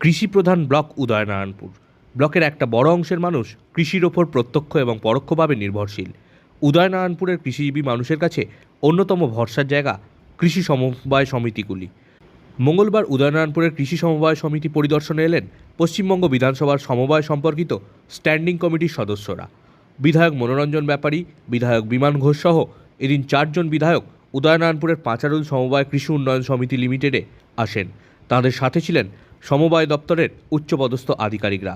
কৃষিপ্রধান ব্লক উদয়নারায়ণপুর। ব্লকের একটা বড় অংশের মানুষ কৃষির ওপর প্রত্যক্ষ এবং পরোক্ষভাবে নির্ভরশীল। উদয়নারায়ণপুরের কৃষিজীবী মানুষের কাছে অন্যতম ভরসার জায়গা কৃষি সমবায় সমিতিগুলি। মঙ্গলবার উদয়নারায়ণপুরের কৃষি সমবায় সমিতি পরিদর্শনে এলেন পশ্চিমবঙ্গ বিধানসভার সমবায় সম্পর্কিত স্ট্যান্ডিং কমিটির সদস্যরা। বিধায়ক মনোরঞ্জন ব্যাপারী, বিধায়ক বিমান ঘোষ সহ এদিন 4 জন বিধায়ক উদয়নারায়ণপুরের পাঁচারুল সমবায় কৃষি উন্নয়ন সমিতি লিমিটেডে আসেন। তাদের সাথে ছিলেন সমবায় দপ্তরের উচ্চপদস্থ আধিকারিকরা।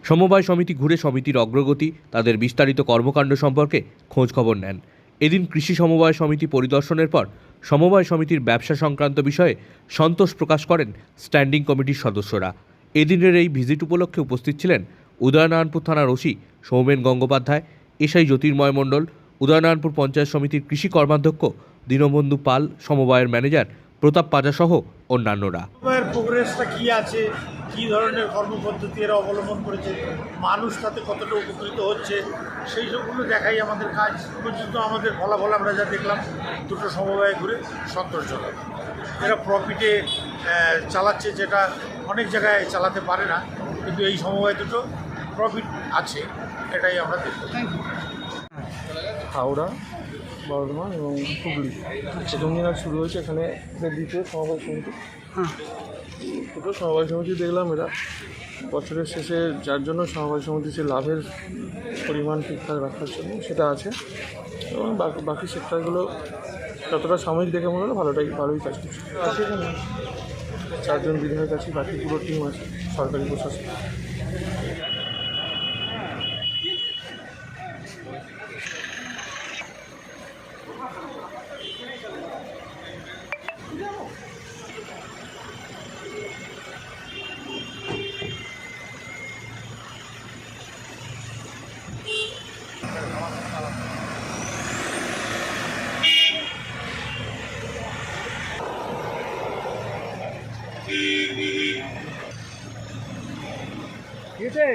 সমবায় সমিতি ঘুরে সমিতির অগ্রগতি, তাদের বিস্তারিত কর্মকাণ্ড সম্পর্কে খোঁজখবর নেন। এদিন কৃষি সমবায় সমিতি পরিদর্শনের পর সমবায় সমিতির ব্যবসা সংক্রান্ত বিষয়ে সন্তোষ প্রকাশ করেন স্ট্যান্ডিং কমিটির সদস্যরা। এদিনের এই ভিজিট উপলক্ষে উপস্থিত ছিলেন উদয়নারায়ণপুর থানার ওসি সৌমেন গঙ্গোপাধ্যায়, এসআই জ্যোতির্ময় মণ্ডল, উদয়নারায়ণপুর পঞ্চায়েত সমিতির কৃষি কর্মাধ্যক্ষ দীনবন্ধু পাল, সমবায়ের ম্যানেজার প্রতাপ পাজা সহ অন্যান্যরা। সমবায়ের প্রোগ্রেসটা কী আছে, কী ধরনের কর্মপদ্ধতি এরা অবলম্বন করেছে, মানুষ তাতে কতটা উপকৃত হচ্ছে, সেই সবগুলো দেখাই আমাদের কাজ। পর্যন্ত আমাদের ফলাফল আমরা যা দেখলাম, দুটো সমবায় ঘুরে সন্তোষজনক। এরা প্রফিটে চালাচ্ছে, যেটা অনেক জায়গায় চালাতে পারে না, কিন্তু এই সমবায় দুটো প্রফিট আছে, এটাই আমরা দেখব। হাওড়া, বর্ধমান এবং হুগলি প্রথম দিন আজ শুরু হয়েছে এখানে দ্বিতীয় সমবায় সমিতি। দুটো সমবায় সমিতি দেখলাম, এরা বছরের শেষে যার জন্য সমবায় সমিতি যে লাভের পরিমাণ ঠিকঠাক রাখার জন্য সেটা আছে, এবং বাকি সেক্টরগুলো যতটা সাময়িক দেখে মনে হলো ভালোই কাজ করছে। আছে এখানে 4 জন বিধায়ক আছে, বাকি পুরো টিম আছে, সরকারি প্রশাসন। ঠিক আছে।